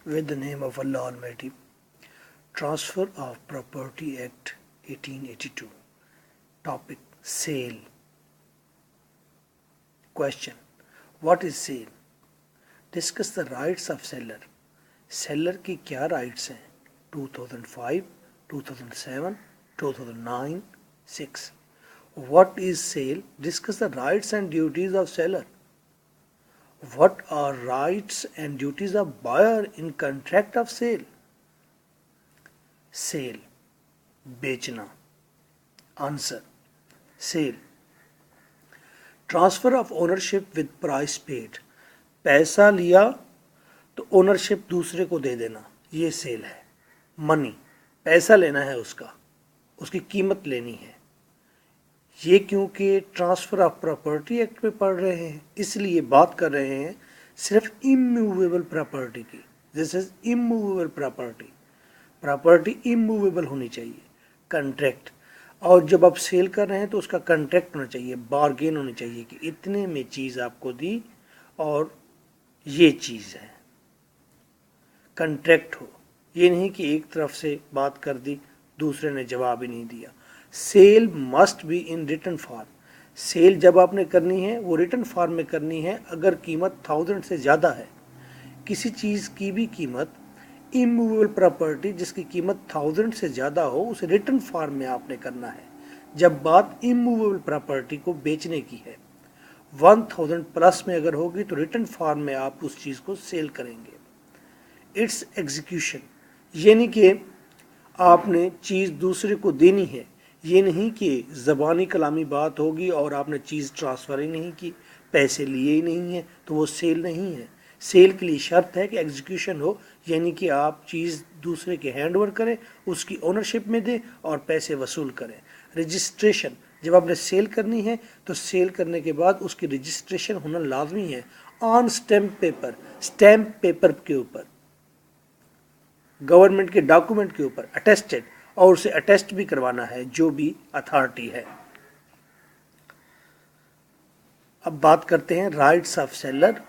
With the name of Allah Almighty. Transfer of Property Act 1882. Topic: Sale. Question: What is sale? Discuss the rights of seller. Seller की क्या rights हैं? 2005, 2007, 2009, 6. What is sale? Discuss the rights and duties of seller. What are rights and duties of buyer in contract of sale? Sale, बेचना. Answer: Sale. Transfer of ownership with price paid. पैसा लिया तो ownership दूसरे को दे देना, ये cell है. Money, पैसा लेना है उसका, उसकी कीमत लेनी है. ये क्योंकि ट्रांसफ़र ऑफ प्रॉपर्टी एक्ट में पढ़ रहे हैं, इसलिए बात कर रहे हैं सिर्फ इमूवेबल प्रॉपर्टी की. This is immovable property. Property immovable होनी चाहिए. कंट्रैक्ट, और जब आप सेल कर रहे हैं तो उसका कंट्रैक्ट होना चाहिए, बार्गेन होनी चाहिए कि इतने में चीज़ आपको दी और ये चीज़ है. कंट्रैक्ट हो, ये नहीं कि एक तरफ से बात कर दी दूसरे ने जवाब ही नहीं दिया. Sale must be in written form. Sale जब आपने करनी है वो रिटन फॉर्म में करनी है. अगर कीमत 1000 से ज़्यादा है, किसी चीज़ की भी कीमत, इमूवेबल प्रॉपर्टी जिसकी कीमत 1000 से ज़्यादा हो, उसे रिटन फॉर्म में आपने करना है. जब बात इमूवेबल प्रॉपर्टी को बेचने की है, 1000 प्लस में अगर होगी तो रिटन फॉर्म में आप उस चीज़ को सेल करेंगे. इट्स एग्जीक्यूशन, ये नहीं कि आपने चीज़ दूसरे को देनी है, ये नहीं कि ज़बानी कलामी बात होगी और आपने चीज़ ट्रांसफ़र ही नहीं की, पैसे लिए ही नहीं हैं, तो वो सेल नहीं है. सेल के लिए शर्त है कि एग्जीक्यूशन हो, यानी कि आप चीज़ दूसरे के हैंड ओवर करें, उसकी ओनरशिप में दें और पैसे वसूल करें. रजिस्ट्रेशन, जब आपने सेल करनी है तो सेल करने के बाद उसकी रजिस्ट्रेशन होना लाजमी है on stamp paper. Stamp paper के ऊपर, गवर्नमेंट के डॉक्यूमेंट के ऊपर अटेस्टेड, और उसे अटेस्ट भी करवाना है जो भी अथॉरिटी है. अब बात करते हैं राइट्स ऑफ सेलर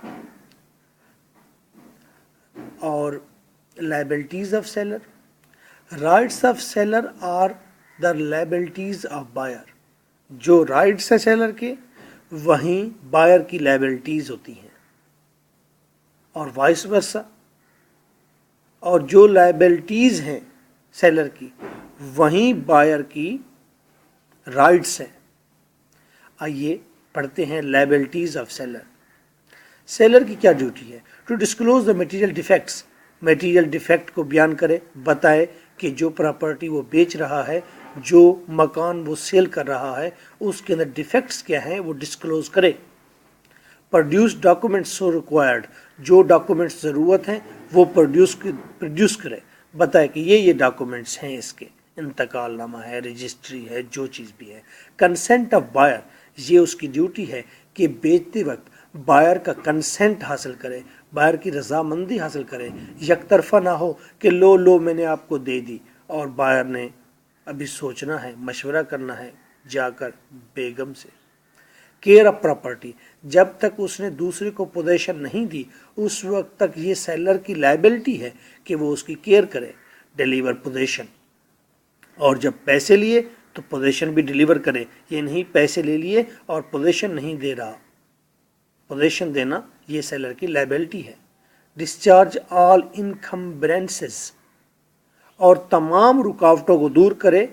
और liabilities of seller. Rights of seller are the liabilities of buyer. जो राइट्स है सेलर के, वहीं बायर की लायबिलिटीज होती हैं, और वाइस वर्सा. और जो लायबिलिटीज हैं सेलर की, वहीं बायर की राइट्स हैं. आइए पढ़ते हैं लायबिलिटीज ऑफ सेलर. सेलर की क्या ड्यूटी है? To disclose the material defects. Material defect को बयान करे, बताए कि जो प्रॉपर्टी वो बेच रहा है, जो मकान वो सेल कर रहा है, उसके अंदर डिफेक्ट्स क्या हैं वो डिस्क्लोज करे. Produce documents so required. जो डॉक्यूमेंट्स ज़रूरत हैं वो प्रोड्यूस करे, बताए कि ये डॉक्यूमेंट्स हैं, इसके इंतकालनामा है, रजिस्ट्री है, जो चीज़ भी है. कंसेंट ऑफ बायर, ये उसकी ड्यूटी है कि बेचते वक्त बायर का कंसेंट हासिल करे, बायर की रजामंदी हासिल करे. यकतरफा ना हो कि लो मैंने आपको दे दी और बायर ने अभी सोचना है, मशवरा करना है जाकर बेगम से. केयर ऑफ प्रॉपर्टी, जब तक उसने दूसरे को पोजेशन नहीं दी उस वक्त तक ये सेलर की लायबिलिटी है कि वो उसकी केयर करे. डिलीवर पोजेशन, और जब पैसे लिए तो पोजेशन भी डिलीवर करे. ये नहीं पैसे ले लिए और पोजेशन नहीं दे रहा. पोजेशन देना ये सेलर की लायबिलिटी है. डिस्चार्ज ऑल इनकम्बरेंसेस, और तमाम रुकावटों को दूर करे.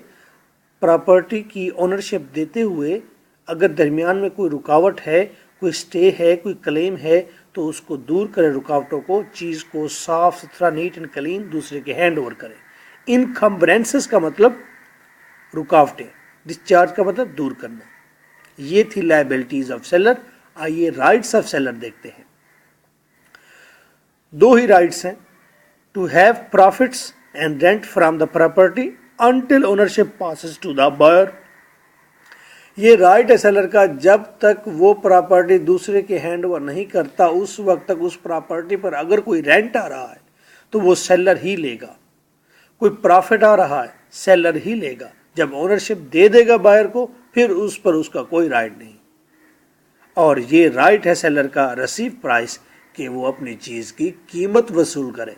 प्रॉपर्टी की ओनरशिप देते हुए अगर दरमियान में कोई रुकावट है, कोई स्टे है, कोई क्लेम है, तो उसको दूर करे रुकावटों को. चीज़ को साफ सुथरा, नीट एंड क्लीन दूसरे के हैंड ओवर करे. इनकम्बरेंसेस का मतलब रुकावटें, डिस्चार्ज का मतलब दूर करना. ये थी लायबिलिटीज ऑफ सेलर. आइए राइट्स ऑफ सेलर देखते हैं. दो ही राइट्स हैं. To have profits and rent from the property until ownership passes to the buyer. ये राइट है सेलर का, जब तक वो प्रॉपर्टी दूसरे के हैंड ओवर नहीं करता उस वक्त तक उस प्रॉपर्टी पर अगर कोई रेंट आ रहा है तो वो सेलर ही लेगा. कोई प्रॉफिट आ रहा है, सेलर ही लेगा. जब ओनरशिप दे देगा बायर को, फिर उस पर उसका कोई राइट नहीं. और ये राइट है सेलर का रिसीव प्राइस, कि वो अपनी चीज़ की कीमत वसूल करे.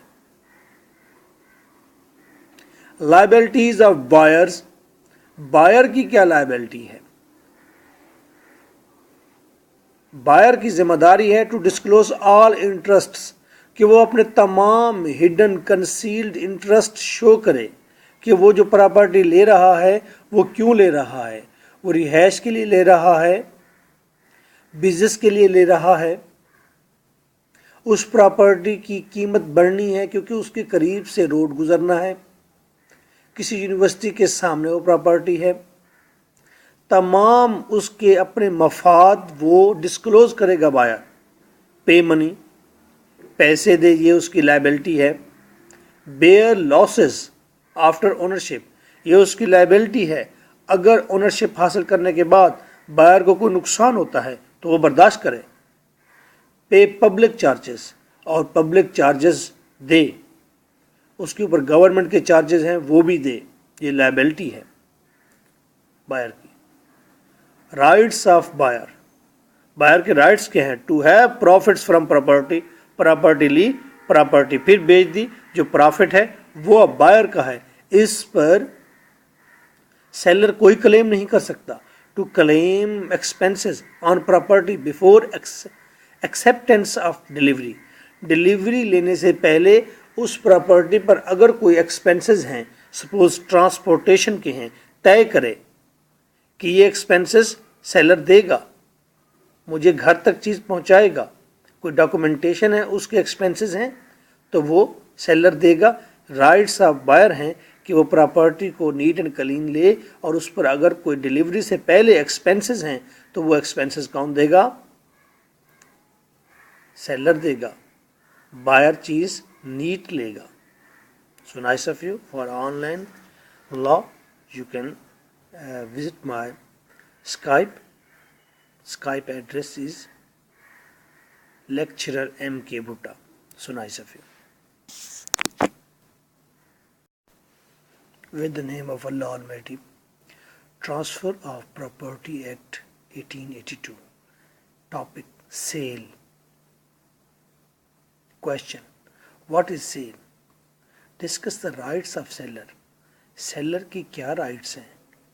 लायबिलिटीज ऑफ बायर्स, बायर की क्या लायबिलिटी है? बायर की जिम्मेदारी है टू डिस्क्लोज ऑल इंटरेस्ट्स, कि वो अपने तमाम हिडन कंसील्ड इंटरेस्ट शो करे कि वो जो प्रॉपर्टी ले रहा है वो क्यों ले रहा है, वो रिहाइश के लिए ले रहा है, बिजनेस के लिए ले रहा है, उस प्रॉपर्टी की कीमत बढ़नी है क्योंकि उसके करीब से रोड गुजरना है, किसी यूनिवर्सिटी के सामने वो प्रॉपर्टी है, तमाम उसके अपने मफाद वो डिस्क्लोज करेगा बायर। पे मनी, पैसे दे, ये उसकी लायबिलिटी है। बेयर लॉसेस आफ्टर ओनरशिप, ये उसकी लायबिलिटी है। अगर ओनरशिप हासिल करने के बाद बायर को कोई नुकसान होता है तो वो बर्दाश्त करे। पे पब्लिक चार्जेस, और पब्लिक चार्जेस दे, उसके ऊपर गवर्नमेंट के चार्जेस हैं वो भी दे, ये लायबिलिटी है बायर की। राइट्स ऑफ बायर, बायर के राइट्स क्या हैं? To have profits from property, property ली, प्रॉपर्टी फिर बेच दी, जो प्रॉफिट है वो अब बायर का है, इस पर सेलर कोई क्लेम नहीं कर सकता। To claim expenses on property before acceptance of delivery, delivery लेने से पहले उस प्रॉपर्टी पर अगर कोई एक्सपेंसेस हैं, सपोज ट्रांसपोर्टेशन के हैं, तय करे कि ये एक्सपेंसेस सेलर देगा, मुझे घर तक चीज़ पहुंचाएगा, कोई डॉक्यूमेंटेशन है उसके एक्सपेंसेस हैं तो वो सेलर देगा। राइट्स ऑफ बायर हैं कि वो प्रॉपर्टी को नीट एंड क्लीन ले, और उस पर अगर कोई डिलीवरी से पहले एक्सपेंसेस हैं तो वो एक्सपेंसेस कौन देगा? सेलर देगा। बायर चीज़ नीट लेगा। So nice of you. For online law you can visit my Skype address is lecturer M.K. Bhutta. So nice of you. With the name of Allah Almighty. Transfer of Property Act 1882. Topic: Sale. Question: What is sale? Discuss the rights of seller. Seller की क्या rights हैं?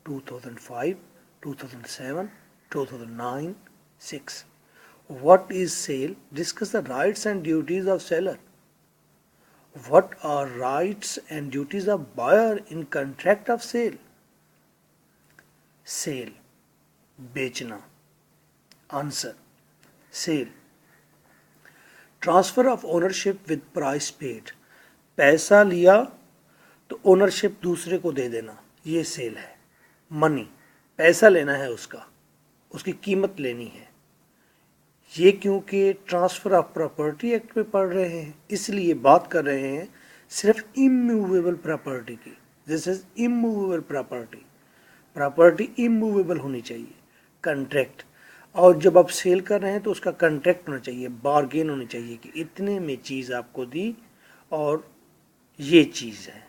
2005, 2007, 2009, 6. What is sale? Discuss the rights and duties of seller. What are rights and duties of buyer in contract of sale? Sale, बेचना. Answer: Sale, transfer of ownership with price paid. पैसा लिया तो ownership दूसरे को दे देना, ये cell है। Money, पैसा लेना है उसका, उसकी कीमत लेनी है। ये क्योंकि ट्रांसफ़र ऑफ प्रॉपर्टी एक्ट में पढ़ रहे हैं इसलिए बात कर रहे हैं सिर्फ इमूवेबल प्रॉपर्टी की। This is immovable property, property immovable होनी चाहिए। कंट्रैक्ट, और जब आप सेल कर रहे हैं तो उसका कंट्रैक्ट होना चाहिए, बार्गेन होनी चाहिए कि इतने में चीज़ आपको दी और ये चीज़ है,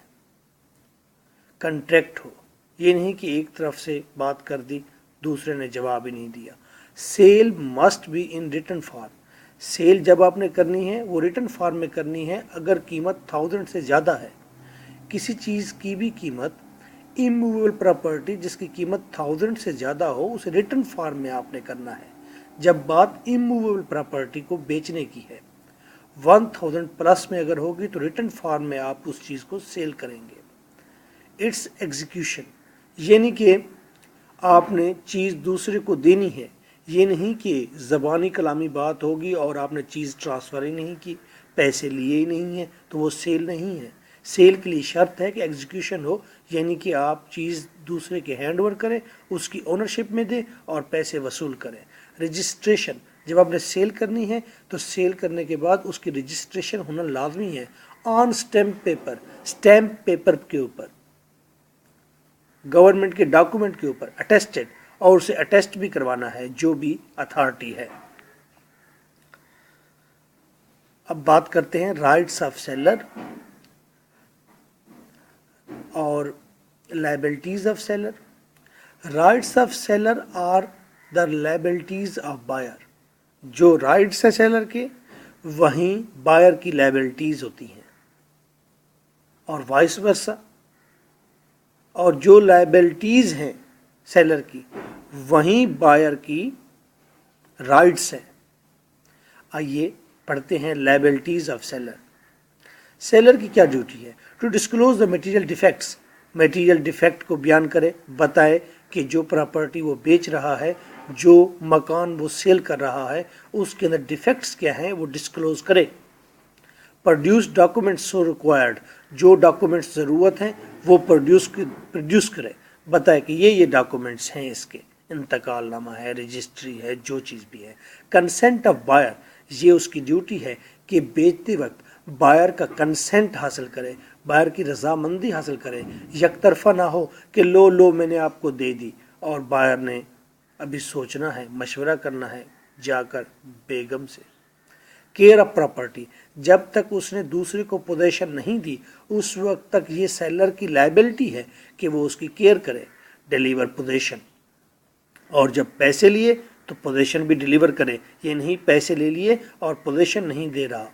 कंट्रैक्ट हो। ये नहीं कि एक तरफ से बात कर दी दूसरे ने जवाब ही नहीं दिया। Sale must be in written form, sale जब आपने करनी है वो रिटन फॉर्म में करनी है। अगर कीमत 1000 से ज़्यादा है, किसी चीज़ की भी कीमत, इमूवेबल प्रॉपर्टी जिसकी कीमत 1000 से ज़्यादा हो, उसे रिटन फॉर्म में आपने करना है। जब बात इमूवेबल प्रॉपर्टी को बेचने की है, 1000 प्लस में अगर होगी तो रिटन फॉर्म में आप उस चीज़ को सेल करेंगे। इट्स एग्जीक्यूशन, यानी कि आपने चीज़ दूसरे को देनी है, ये नहीं कि ज़बानी कलामी बात होगी और आपने चीज़ ट्रांसफ़र ही नहीं की, पैसे लिए ही नहीं है, तो वो सेल नहीं है। सेल के लिए शर्त है कि एग्जीक्यूशन हो, यानी कि आप चीज़ दूसरे के हैंड ओवर करें, उसकी ओनरशिप में दें और पैसे वसूल करें। रजिस्ट्रेशन, जब आपने सेल करनी है तो सेल करने के बाद उसकी रजिस्ट्रेशन होना लाजमी है on stamp paper, stamp paper के ऊपर, गवर्नमेंट के डॉक्यूमेंट के ऊपर अटेस्टेड, और उसे अटेस्ट भी करवाना है जो भी अथॉरिटी है। अब बात करते हैं राइट्स ऑफ सेलर और liabilities of seller. Rights of seller are the liabilities of buyer, जो राइट्स है सेलर के वहीं बायर की लायबिलिटीज होती हैं, और वाइस वर्सा और जो लायबिलिटीज़ हैं सेलर की वहीं बायर की राइट्स हैं। आइए पढ़ते हैं लायबिलिटीज़ ऑफ सेलर। सेलर की क्या ड्यूटी है? To disclose the material defects, material defect को बयान करे, बताए कि जो प्रॉपर्टी वो बेच रहा है, जो मकान वो सेल कर रहा है, उसके अंदर डिफेक्ट्स क्या हैं वो डिस्क्लोज करे। प्रोड्यूस डॉक्यूमेंट्स सो रिक्वायर्ड, जो डॉक्यूमेंट्स ज़रूरत हैं वो प्रोड्यूस करे, बताए कि ये डॉक्यूमेंट्स हैं, इसके इंतकालनामा है, रजिस्ट्री है, जो चीज़ भी है। कंसेंट ऑफ बायर, ये उसकी ड्यूटी है कि बेचते वक्त बायर का कंसेंट हासिल करे, बायर की रजामंदी हासिल करे, यकतरफा ना हो कि लो मैंने आपको दे दी और बायर ने अभी सोचना है, मशवरा करना है जाकर बेगम से। केयर ऑफ प्रॉपर्टी, जब तक उसने दूसरे को पोजेशन नहीं दी उस वक्त तक ये सेलर की लायबिलिटी है कि वो उसकी केयर करे। डिलीवर पोजेशन, और जब पैसे लिए तो पोजेशन भी डिलीवर करे, ये नहीं पैसे ले लिए और पोजेशन नहीं दे रहा।